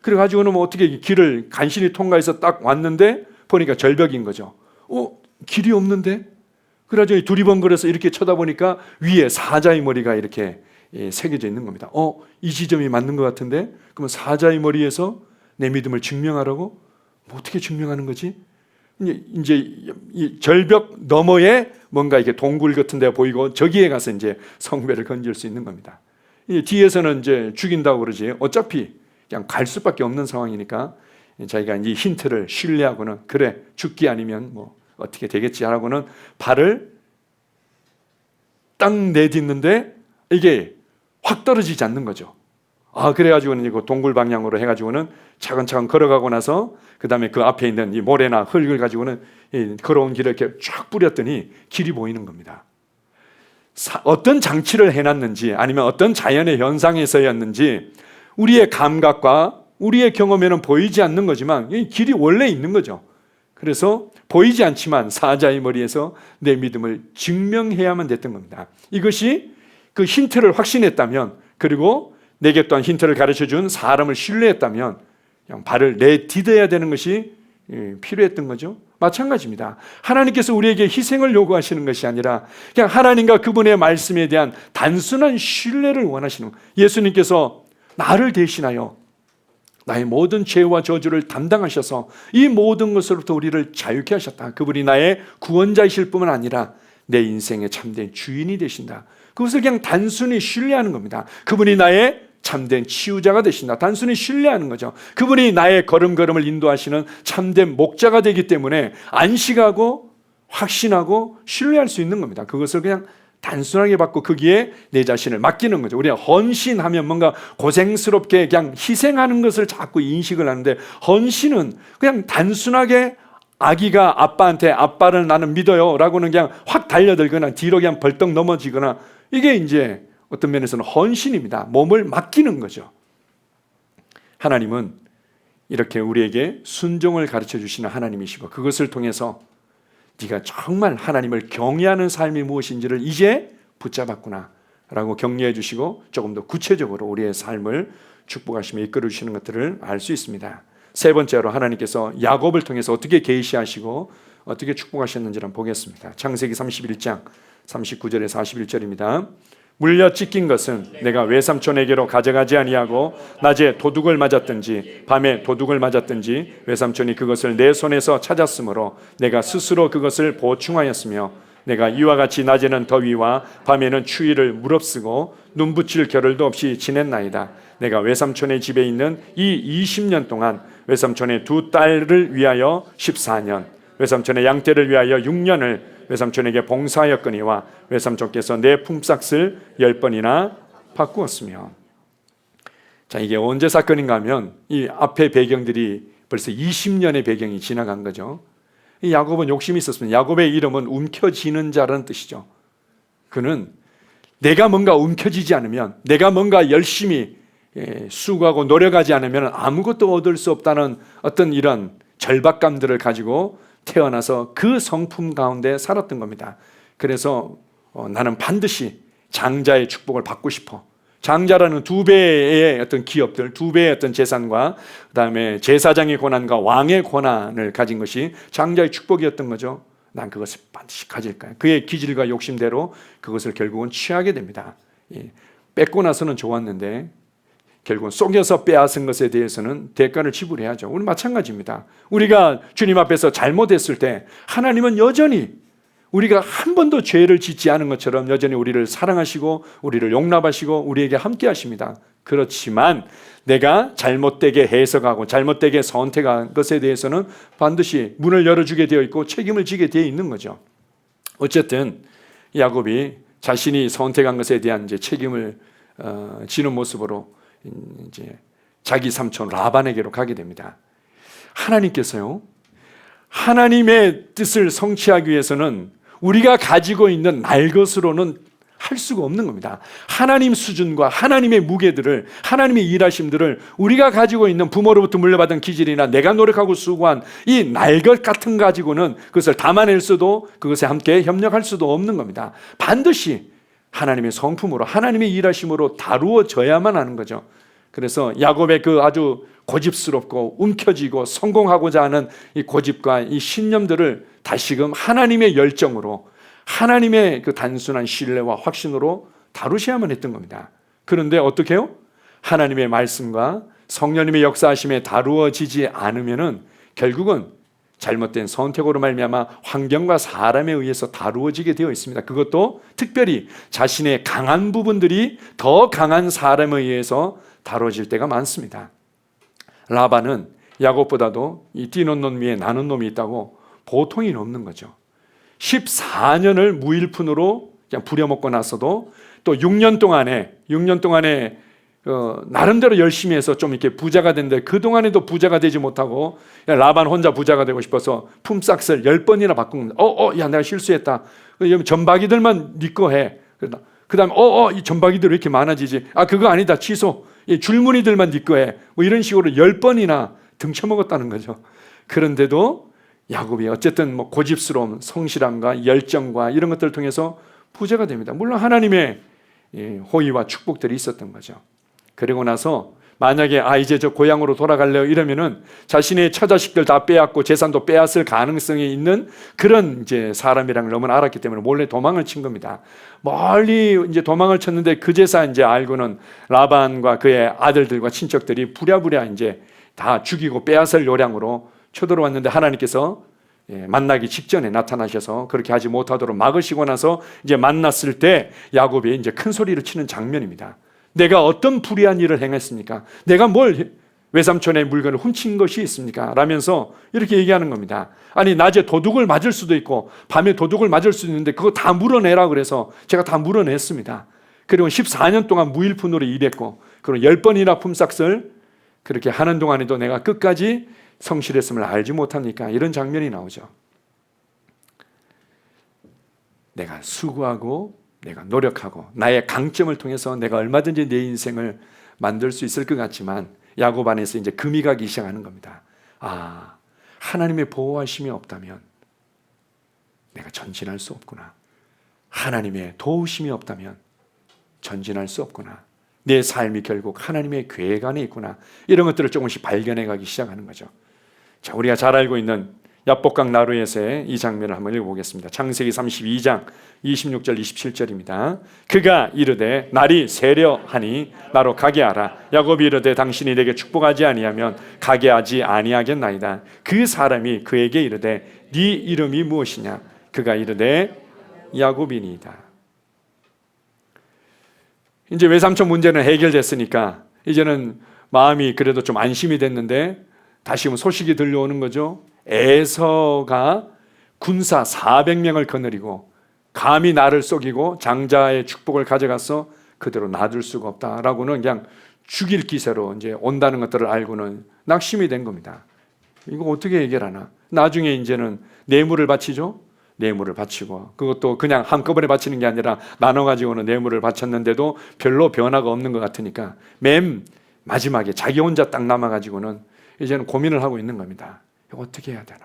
그래가지고는 뭐 어떻게 길을 간신히 통과해서 딱 왔는데 보니까 절벽인 거죠. 길이 없는데? 그래가지고 두리번거려서 이렇게 쳐다보니까 위에 사자의 머리가 이렇게 새겨져 있는 겁니다. 이 지점이 맞는 것 같은데? 그러면 사자의 머리에서 내 믿음을 증명하라고? 뭐 어떻게 증명하는 거지? 이제 이 절벽 너머에 뭔가 이렇게 동굴 같은 데가 보이고 저기에 가서 이제 성배를 건질 수 있는 겁니다. 뒤에서는 이제 죽인다고 그러지 어차피 그냥 갈 수밖에 없는 상황이니까 자기가 이 힌트를 신뢰하고는 그래 죽기 아니면 뭐 어떻게 되겠지 하고는 발을 딱 내딛는데 이게 확 떨어지지 않는 거죠. 그래가지고는 이거 동굴 방향으로 해가지고는 차근차근 걸어가고 나서 그 다음에 그 앞에 있는 이 모래나 흙을 가지고는 이 걸어온 길을 이렇게 쫙 뿌렸더니 길이 보이는 겁니다. 어떤 장치를 해놨는지 아니면 어떤 자연의 현상에서였는지 우리의 감각과 우리의 경험에는 보이지 않는 거지만 이 길이 원래 있는 거죠. 그래서 보이지 않지만 사자의 머리에서 내 믿음을 증명해야만 됐던 겁니다. 이것이 그 힌트를 확신했다면, 그리고 내게 또한 힌트를 가르쳐준 사람을 신뢰했다면 그냥 발을 내디뎌야 되는 것이 필요했던 거죠. 마찬가지입니다. 하나님께서 우리에게 희생을 요구하시는 것이 아니라 그냥 하나님과 그분의 말씀에 대한 단순한 신뢰를 원하시는 거예요. 예수님께서 나를 대신하여 나의 모든 죄와 저주를 담당하셔서 이 모든 것으로부터 우리를 자유케 하셨다. 그분이 나의 구원자이실 뿐만 아니라 내 인생의 참된 주인이 되신다. 그것을 그냥 단순히 신뢰하는 겁니다. 그분이 나의 참된 치유자가 되신다. 단순히 신뢰하는 거죠. 그분이 나의 걸음걸음을 인도하시는 참된 목자가 되기 때문에 안식하고 확신하고 신뢰할 수 있는 겁니다. 그것을 그냥 단순하게 받고 거기에 내 자신을 맡기는 거죠. 우리가 헌신하면 뭔가 고생스럽게 그냥 희생하는 것을 자꾸 인식을 하는데, 헌신은 그냥 단순하게 아기가 아빠한테 아빠를 나는 믿어요 라고는 그냥 확 달려들거나 뒤로 그냥 벌떡 넘어지거나, 이게 이제 어떤 면에서는 헌신입니다. 몸을 맡기는 거죠. 하나님은 이렇게 우리에게 순종을 가르쳐 주시는 하나님이시고, 그것을 통해서 네가 정말 하나님을 경외하는 삶이 무엇인지를 이제 붙잡았구나 라고 격려해 주시고 조금 더 구체적으로 우리의 삶을 축복하시며 이끌어 주시는 것들을 알 수 있습니다. 세 번째로 하나님께서 야곱을 통해서 어떻게 계시하시고 어떻게 축복하셨는지를 한번 보겠습니다. 창세기 31장 39절에서 41절입니다. 물려 찢긴 것은 내가 외삼촌에게로 가져가지 아니하고 낮에 도둑을 맞았든지 밤에 도둑을 맞았든지 외삼촌이 그것을 내 손에서 찾았으므로 내가 스스로 그것을 보충하였으며, 내가 이와 같이 낮에는 더위와 밤에는 추위를 무릅쓰고 눈 붙일 겨를도 없이 지냈나이다. 내가 외삼촌의 집에 있는 이 20년 동안 외삼촌의 두 딸을 위하여 14년, 외삼촌의 양떼를 위하여 6년을 외삼촌에게 봉사하였거니와 외삼촌께서 내 품삯을 10번이나 바꾸었으며. 자, 이게 언제 사건인가 하면 이 앞에 배경들이 벌써 20년의 배경이 지나간 거죠. 이 야곱은 욕심이 있었습니다. 야곱의 이름은 움켜쥐는 자라는 뜻이죠. 그는 내가 뭔가 움켜쥐지 않으면, 내가 뭔가 열심히 수고하고 노력하지 않으면 아무것도 얻을 수 없다는 어떤 이런 절박감들을 가지고 태어나서 그 성품 가운데 살았던 겁니다. 그래서 나는 반드시 장자의 축복을 받고 싶어. 장자라는 두 배의 어떤 기업들, 두 배의 어떤 재산과 그 다음에 제사장의 권한과 왕의 권한을 가진 것이 장자의 축복이었던 거죠. 난 그것을 반드시 가질 거야. 그의 기질과 욕심대로 그것을 결국은 취하게 됩니다. 뺏고 나서는 좋았는데 결국은 속여서 빼앗은 것에 대해서는 대가를 지불해야죠. 우리 마찬가지입니다. 우리가 주님 앞에서 잘못했을 때 하나님은 여전히 우리가 한 번도 죄를 짓지 않은 것처럼 여전히 우리를 사랑하시고 우리를 용납하시고 우리에게 함께 하십니다. 그렇지만 내가 잘못되게 해석하고 잘못되게 선택한 것에 대해서는 반드시 문을 열어주게 되어 있고 책임을 지게 되어 있는 거죠. 어쨌든 야곱이 자신이 선택한 것에 대한 이제 책임을 지는 모습으로 이제 자기 삼촌 라반에게로 가게 됩니다. 하나님께서요, 하나님의 뜻을 성취하기 위해서는 우리가 가지고 있는 날 것으로는 할 수가 없는 겁니다. 하나님 수준과 하나님의 무게들을, 하나님의 일하심들을 우리가 가지고 있는 부모로부터 물려받은 기질이나 내가 노력하고 수고한 이 날 것 같은 거 가지고는 그것을 담아낼 수도, 그것에 함께 협력할 수도 없는 겁니다. 반드시 하나님의 성품으로, 하나님의 일하심으로 다루어져야만 하는 거죠. 그래서 야곱의 그 아주 고집스럽고 움켜쥐고 성공하고자 하는 이 고집과 이 신념들을 다시금 하나님의 열정으로, 하나님의 그 단순한 신뢰와 확신으로 다루셔야만 했던 겁니다. 그런데 어떻게 해요? 하나님의 말씀과 성령님의 역사하심에 다루어지지 않으면은 결국은 잘못된 선택으로 말미암아 환경과 사람에 의해서 다루어지게 되어 있습니다. 그것도 특별히 자신의 강한 부분들이 더 강한 사람에 의해서 다루어질 때가 많습니다. 라반은 야곱보다도 이 뛰는 놈 위에 나는 놈이 있다고 보통이 없는 거죠. 14년을 무일푼으로 그냥 부려먹고 나서도 또 6년 동안에 나름대로 열심히 해서 좀 이렇게 부자가 됐는데 그동안에도 부자가 되지 못하고 라반 혼자 부자가 되고 싶어서 품삯을 10번이나 바꾼 겁니다. 야, 내가 실수했다. 전박이들만 네 거 해. 그 다음에 이 전박이들 왜 이렇게 많아지지? 그거 아니다. 취소. 줄무늬들만 네 거 해. 뭐 이런 식으로 10번이나 등쳐먹었다는 거죠. 그런데도 야곱이 어쨌든 뭐 고집스러움, 성실함과 열정과 이런 것들을 통해서 부자가 됩니다. 물론 하나님의 호의와 축복들이 있었던 거죠. 그리고 나서 만약에 이제 저 고향으로 돌아갈래요 이러면은 자신의 처자식들 다 빼앗고 재산도 빼앗을 가능성이 있는 그런 이제 사람이라는 걸 너무나 알았기 때문에 몰래 도망을 친 겁니다. 멀리 이제 도망을 쳤는데 그제서 이제 알고는 라반과 그의 아들들과 친척들이 부랴부랴 이제 다 죽이고 빼앗을 요량으로 쳐들어왔는데 하나님께서 만나기 직전에 나타나셔서 그렇게 하지 못하도록 막으시고 나서 이제 만났을 때 야곱이 이제 큰 소리를 치는 장면입니다. 내가 어떤 불의한 일을 행했습니까? 내가 뭘 외삼촌의 물건을 훔친 것이 있습니까? 라면서 이렇게 얘기하는 겁니다. 아니 낮에 도둑을 맞을 수도 있고 밤에 도둑을 맞을 수도 있는데 그거 다 물어내라 그래서 제가 다 물어냈습니다. 그리고 14년 동안 무일푼으로 일했고 그리고 10번이나 품삯을 그렇게 하는 동안에도 내가 끝까지 성실했음을 알지 못합니까? 이런 장면이 나오죠. 내가 수고하고 내가 노력하고 나의 강점을 통해서 내가 얼마든지 내 인생을 만들 수 있을 것 같지만 야곱 안에서 이제 금이 가기 시작하는 겁니다. 하나님의 보호하심이 없다면 내가 전진할 수 없구나. 하나님의 도우심이 없다면 전진할 수 없구나. 내 삶이 결국 하나님의 계획 안에 있구나. 이런 것들을 조금씩 발견해 가기 시작하는 거죠. 자, 우리가 잘 알고 있는 야복강 나루에서의 이 장면을 한번 읽어보겠습니다. 창세기 32장 26절 27절입니다. 그가 이르되 날이 세려하니 나로 가게 하라. 야곱이 이르되 당신이 내게 축복하지 아니하면 가게 하지 아니하겠나이다. 그 사람이 그에게 이르되 네 이름이 무엇이냐? 그가 이르되 야곱이니이다. 이제 외삼촌 문제는 해결됐으니까 이제는 마음이 그래도 좀 안심이 됐는데 다시 소식이 들려오는 거죠. 에서가 군사 400명을 거느리고 감히 나를 속이고 장자의 축복을 가져가서 그대로 놔둘 수가 없다라고는 그냥 죽일 기세로 이제 온다는 것들을 알고는 낙심이 된 겁니다. 이거 어떻게 해결하나? 나중에 이제는 뇌물을 바치죠. 뇌물을 바치고 그것도 그냥 한꺼번에 바치는 게 아니라 나눠가지고는 뇌물을 바쳤는데도 별로 변화가 없는 것 같으니까 맨 마지막에 자기 혼자 딱 남아가지고는 이제는 고민을 하고 있는 겁니다. 어떻게 해야 되나?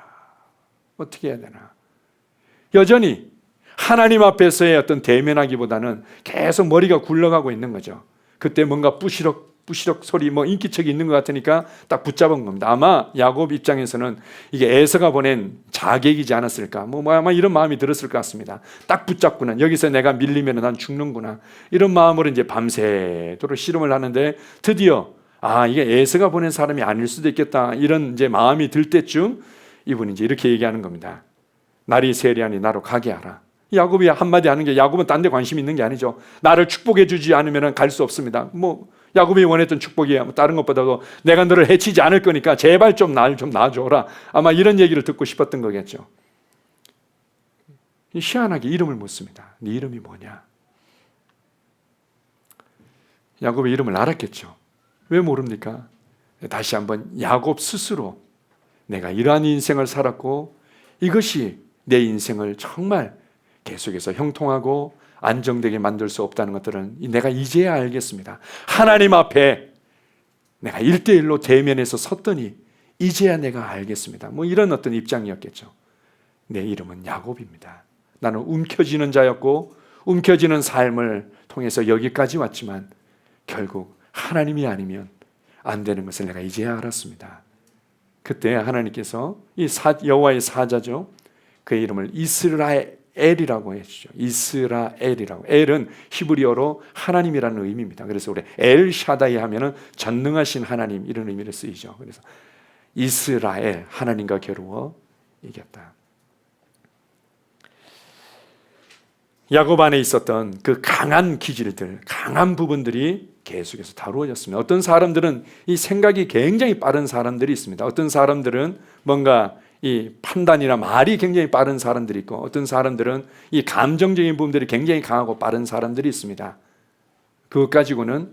어떻게 해야 되나? 여전히 하나님 앞에서의 어떤 대면하기보다는 계속 머리가 굴러가고 있는 거죠. 그때 뭔가 뿌시럭 소리 인기척이 있는 것 같으니까 딱 붙잡은 겁니다. 아마 야곱 입장에서는 이게 에서가 보낸 자객이지 않았을까? 아마 이런 마음이 들었을 것 같습니다. 딱 붙잡고는 여기서 내가 밀리면 난 죽는구나. 이런 마음으로 이제 밤새도록 씨름을 하는데 드디어 이게 에서가 보낸 사람이 아닐 수도 있겠다. 이런 이제 마음이 들 때쯤 이분이 이제 이렇게 얘기하는 겁니다. 날이 세리하니 나로 가게 하라. 야곱이 한마디 하는 게 야곱은 딴 데 관심이 있는 게 아니죠. 나를 축복해 주지 않으면 갈 수 없습니다. 야곱이 원했던 축복이 다른 것보다도 내가 너를 해치지 않을 거니까 제발 좀 날 좀 놔줘라. 아마 이런 얘기를 듣고 싶었던 거겠죠. 희한하게 이름을 묻습니다. 네 이름이 뭐냐? 야곱의 이름을 알았겠죠. 왜 모릅니까? 다시 한번 야곱 스스로 내가 이러한 인생을 살았고 이것이 내 인생을 정말 계속해서 형통하고 안정되게 만들 수 없다는 것들은 내가 이제야 알겠습니다. 하나님 앞에 내가 1대1로 대면해서 섰더니 이제야 내가 알겠습니다. 이런 어떤 입장이었겠죠. 내 이름은 야곱입니다. 나는 움켜쥐는 자였고 움켜쥐는 삶을 통해서 여기까지 왔지만 결국 하나님이 아니면 안 되는 것을 내가 이제야 알았습니다. 그때 하나님께서 이 여호와의 사자죠. 그의 이름을 이스라엘이라고 해주죠. 이스라엘이라고. 엘은 히브리어로 하나님이라는 의미입니다. 그래서 우리 엘 샤다이 하면은 전능하신 하나님 이런 의미를 쓰이죠. 그래서 이스라엘, 하나님과 겨루어 이겼다. 야곱 안에 있었던 그 강한 기질들, 강한 부분들이 계속해서 다루어졌습니다. 어떤 사람들은 이 생각이 굉장히 빠른 사람들이 있습니다. 어떤 사람들은 뭔가 이 판단이나 말이 굉장히 빠른 사람들이 있고 어떤 사람들은 이 감정적인 부분들이 굉장히 강하고 빠른 사람들이 있습니다. 그것 가지고는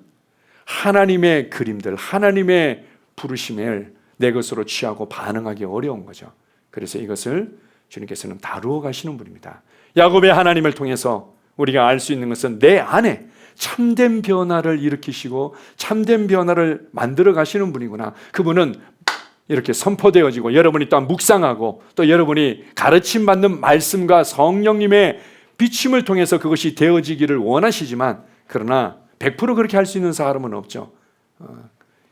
하나님의 그림들, 하나님의 부르심을 내 것으로 취하고 반응하기 어려운 거죠. 그래서 이것을 주님께서는 다루어 가시는 분입니다. 야곱의 하나님을 통해서 우리가 알 수 있는 것은 내 안에 참된 변화를 일으키시고 참된 변화를 만들어 가시는 분이구나. 그분은 이렇게 선포되어지고 여러분이 또한 묵상하고 또 여러분이 가르침 받는 말씀과 성령님의 비침을 통해서 그것이 되어지기를 원하시지만, 그러나 100% 그렇게 할 수 있는 사람은 없죠.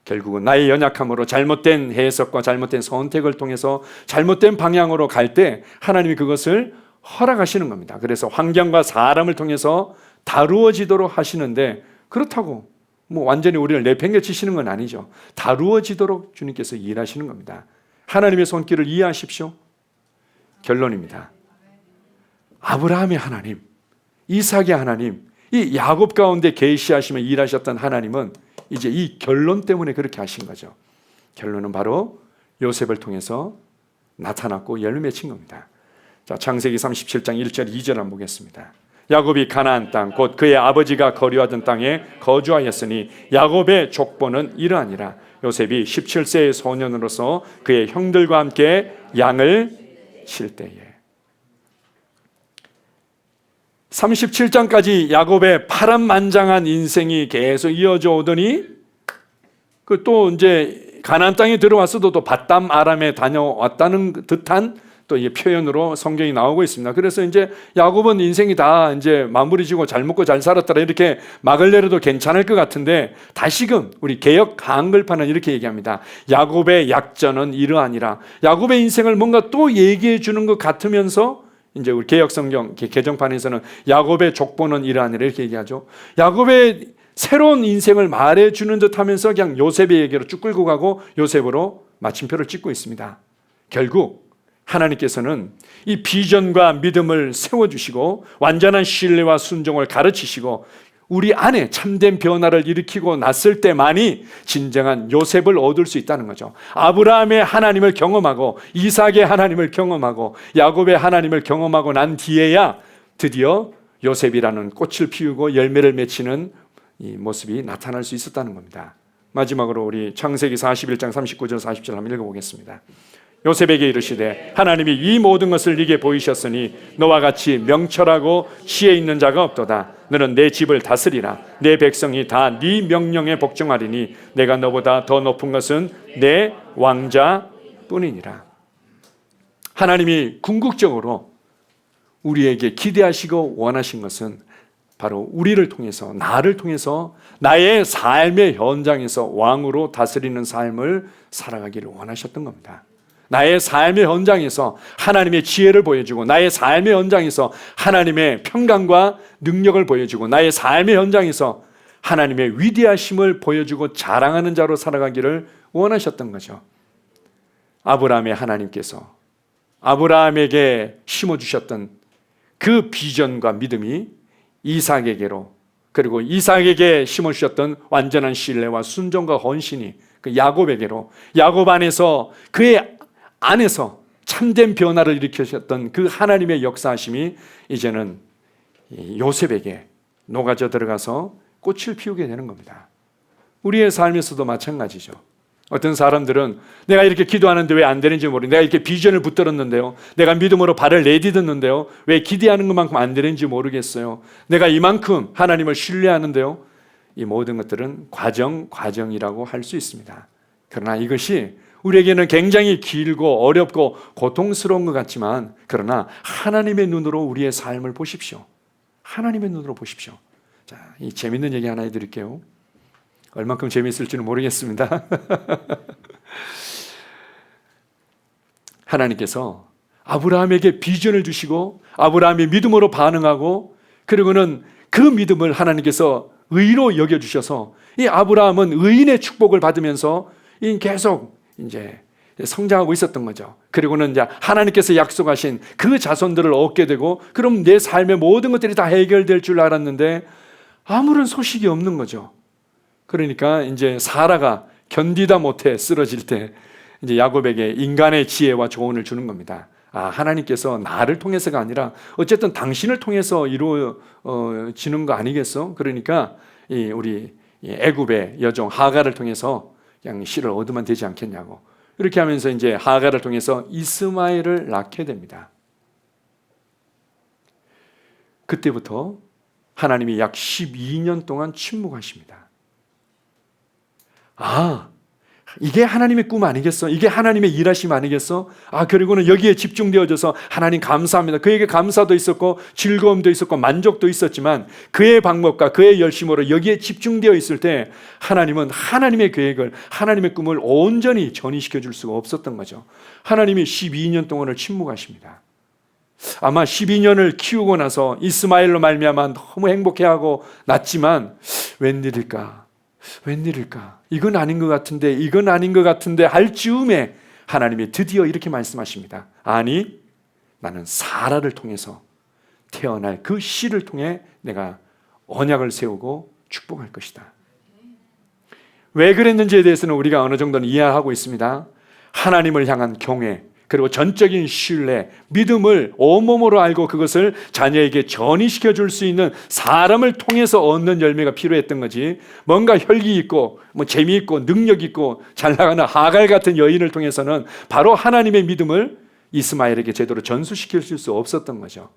결국은 나의 연약함으로 잘못된 해석과 잘못된 선택을 통해서 잘못된 방향으로 갈 때 하나님이 그것을 허락하시는 겁니다. 그래서 환경과 사람을 통해서 다루어지도록 하시는데, 그렇다고 뭐 완전히 우리를 내팽개치시는 건 아니죠. 다루어지도록 주님께서 일하시는 겁니다. 하나님의 손길을 이해하십시오. 결론입니다. 아브라함의 하나님, 이삭의 하나님, 이 야곱 가운데 계시하시며 일하셨던 하나님은 이제 이 결론 때문에 그렇게 하신 거죠. 결론은 바로 요셉을 통해서 나타났고 열매 맺힌 겁니다. 자, 창세기 37장 1절 2절 한번 보겠습니다. 야곱이 가나안 땅 곧 그의 아버지가 거류하던 땅에 거주하였으니 야곱의 족보는 이러하니라. 요셉이 17세의 소년으로서 그의 형들과 함께 양을 칠 때에. 37장까지 야곱의 파란만장한 인생이 계속 이어져 오더니 그 또 이제 가나안 땅에 들어왔어도 또 밧담 아람에 다녀왔다는 듯한 또 이 표현으로 성경이 나오고 있습니다. 그래서 이제 야곱은 인생이 다 이제 마무리 지고 잘 먹고 잘 살았더라 이렇게 막을 내려도 괜찮을 것 같은데, 다시금 우리 개역 한글판은 이렇게 얘기합니다. 야곱의 약전은 이러하니라. 야곱의 인생을 뭔가 또 얘기해 주는 것 같으면서 이제 우리 개역 성경 개정판에서는 야곱의 족보는 이러하니라 이렇게 얘기하죠. 야곱의 새로운 인생을 말해 주는 듯 하면서 그냥 요셉의 얘기로 쭉 끌고 가고 요셉으로 마침표를 찍고 있습니다. 결국 하나님께서는 이 비전과 믿음을 세워주시고 완전한 신뢰와 순종을 가르치시고 우리 안에 참된 변화를 일으키고 났을 때만이 진정한 요셉을 얻을 수 있다는 거죠. 아브라함의 하나님을 경험하고 이삭의 하나님을 경험하고 야곱의 하나님을 경험하고 난 뒤에야 드디어 요셉이라는 꽃을 피우고 열매를 맺히는 이 모습이 나타날 수 있었다는 겁니다. 마지막으로 우리 창세기 41장 39절 40절 한번 읽어보겠습니다. 요셉에게 이르시되 하나님이 이 모든 것을 네게 보이셨으니 너와 같이 명철하고 지혜 있는 자가 없도다. 너는 내 집을 다스리라. 내 백성이 다 네 명령에 복종하리니 내가 너보다 더 높은 것은 내 왕자뿐이니라. 하나님이 궁극적으로 우리에게 기대하시고 원하신 것은 바로 우리를 통해서, 나를 통해서 나의 삶의 현장에서 왕으로 다스리는 삶을 살아가기를 원하셨던 겁니다. 나의 삶의 현장에서 하나님의 지혜를 보여주고 나의 삶의 현장에서 하나님의 평강과 능력을 보여주고 나의 삶의 현장에서 하나님의 위대하심을 보여주고 자랑하는 자로 살아가기를 원하셨던 거죠. 아브라함의 하나님께서 아브라함에게 심어주셨던 그 비전과 믿음이 이삭에게로, 그리고 이삭에게 심어주셨던 완전한 신뢰와 순종과 헌신이 그 야곱에게로, 야곱 안에서 그의 안에서 참된 변화를 일으키셨던 그 하나님의 역사하심이 이제는 요셉에게 녹아져 들어가서 꽃을 피우게 되는 겁니다. 우리의 삶에서도 마찬가지죠. 어떤 사람들은 내가 이렇게 기도하는데 왜 안 되는지 모르겠어요. 내가 이렇게 비전을 붙들었는데요, 내가 믿음으로 발을 내딛었는데요, 왜 기대하는 것만큼 안 되는지 모르겠어요. 내가 이만큼 하나님을 신뢰하는데요. 이 모든 것들은 과정이라고 할 수 있습니다. 그러나 이것이 우리에게는 굉장히 길고 어렵고 고통스러운 것 같지만, 그러나 하나님의 눈으로 우리의 삶을 보십시오. 하나님의 눈으로 보십시오. 자, 이 재밌는 얘기 하나 해드릴게요. 얼만큼 재미있을지는 모르겠습니다. 하나님께서 아브라함에게 비전을 주시고 아브라함이 믿음으로 반응하고, 그리고는 그 믿음을 하나님께서 의로 여겨주셔서 이 아브라함은 의인의 축복을 받으면서 계속 이제 성장하고 있었던 거죠. 그리고는 이제 하나님께서 약속하신 그 자손들을 얻게 되고, 그럼 내 삶의 모든 것들이 다 해결될 줄 알았는데 아무런 소식이 없는 거죠. 그러니까 이제 사라가 견디다 못해 쓰러질 때 이제 야곱에게 인간의 지혜와 조언을 주는 겁니다. 아, 하나님께서 나를 통해서가 아니라 어쨌든 당신을 통해서 이루어지는 거 아니겠어? 그러니까 우리 애굽의 여종 하갈을 통해서 그냥 씨를 얻으면 되지 않겠냐고, 이렇게 하면서 이제 하갈을 통해서 이스마엘을 낳게 됩니다. 그때부터 하나님이 약 12년 동안 침묵하십니다. 이게 하나님의 꿈 아니겠어? 이게 하나님의 일하심 아니겠어? 그리고는 여기에 집중되어져서 하나님 감사합니다. 그에게 감사도 있었고 즐거움도 있었고 만족도 있었지만 그의 방법과 그의 열심으로 여기에 집중되어 있을 때 하나님은 하나님의 계획을, 하나님의 꿈을 온전히 전이시켜 줄 수가 없었던 거죠. 하나님이 12년 동안을 침묵하십니다. 아마 12년을 키우고 나서 이스마엘로 말미암아 너무 행복해하고 났지만 웬일일까? 이건 아닌 것 같은데 할 즈음에 하나님이 드디어 이렇게 말씀하십니다. 아니, 나는 사라를 통해서 태어날 그 씨를 통해 내가 언약을 세우고 축복할 것이다. 왜 그랬는지에 대해서는 우리가 어느 정도는 이해하고 있습니다. 하나님을 향한 경외, 그리고 전적인 신뢰, 믿음을 온몸으로 알고 그것을 자녀에게 전이시켜 줄 수 있는 사람을 통해서 얻는 열매가 필요했던 거지, 뭔가 혈기 있고 재미있고 능력 있고 잘 나가는 하갈 같은 여인을 통해서는 바로 하나님의 믿음을 이스마엘에게 제대로 전수시킬 수 없었던 거죠.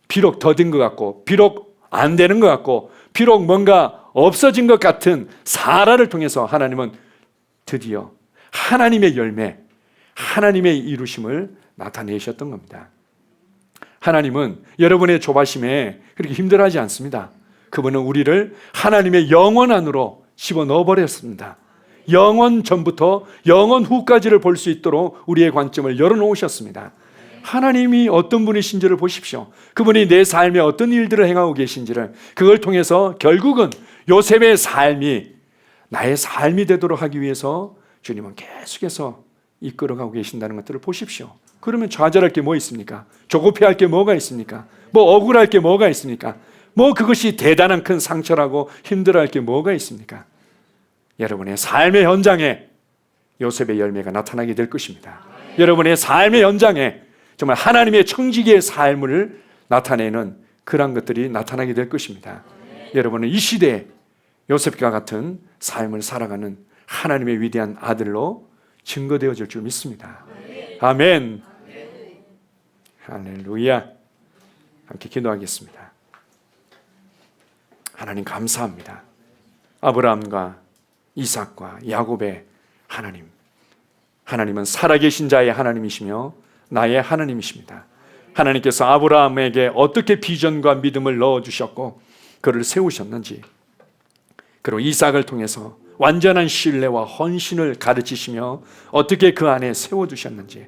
비록 더딘 것 같고, 비록 안 되는 것 같고, 비록 뭔가 없어진 것 같은 사라를 통해서 하나님은 드디어 하나님의 열매, 하나님의 이루심을 나타내셨던 겁니다. 하나님은 여러분의 조바심에 그렇게 힘들어하지 않습니다. 그분은 우리를 하나님의 영원 안으로 집어넣어 버렸습니다. 영원 전부터 영원 후까지를 볼 수 있도록 우리의 관점을 열어놓으셨습니다. 하나님이 어떤 분이신지를 보십시오. 그분이 내 삶에 어떤 일들을 행하고 계신지를, 그걸 통해서 결국은 요셉의 삶이 나의 삶이 되도록 하기 위해서 주님은 계속해서 이끌어가고 계신다는 것들을 보십시오. 그러면 좌절할 게 뭐 있습니까? 조급해할 게 뭐가 있습니까? 억울할 게 뭐가 있습니까? 그것이 대단한 큰 상처라고 힘들어할 게 뭐가 있습니까? 여러분의 삶의 현장에 요셉의 열매가 나타나게 될 것입니다. 여러분의 삶의 현장에 정말 하나님의 청지기의 삶을 나타내는 그런 것들이 나타나게 될 것입니다. 여러분은 이 시대에 요셉과 같은 삶을 살아가는 하나님의 위대한 아들로 증거되어질 줄 믿습니다. 아멘. 할렐루야. 함께 기도하겠습니다. 하나님 감사합니다. 아브라함과 이삭과 야곱의 하나님, 하나님은 살아계신 자의 하나님이시며 나의 하나님이십니다. 하나님께서 아브라함에게 어떻게 비전과 믿음을 넣어주셨고 그를 세우셨는지, 그리고 이삭을 통해서 완전한 신뢰와 헌신을 가르치시며 어떻게 그 안에 세워두셨는지,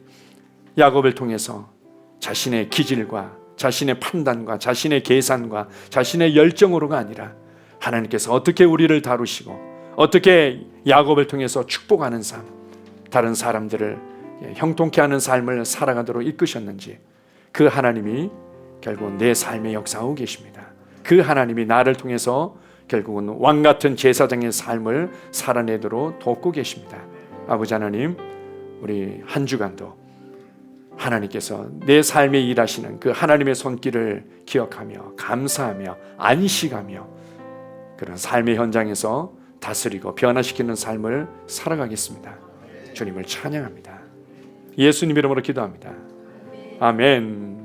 야곱을 통해서 자신의 기질과 자신의 판단과 자신의 계산과 자신의 열정으로가 아니라 하나님께서 어떻게 우리를 다루시고 어떻게 야곱을 통해서 축복하는 삶, 다른 사람들을 형통케 하는 삶을 살아가도록 이끄셨는지, 그 하나님이 결국 내 삶에 역사하고 계십니다. 그 하나님이 나를 통해서 결국은 왕같은 제사장의 삶을 살아내도록 돕고 계십니다. 아버지 하나님, 우리 한 주간도 하나님께서 내 삶에 일하시는 그 하나님의 손길을 기억하며 감사하며 안식하며 그런 삶의 현장에서 다스리고 변화시키는 삶을 살아가겠습니다. 주님을 찬양합니다. 예수님 이름으로 기도합니다. 아멘.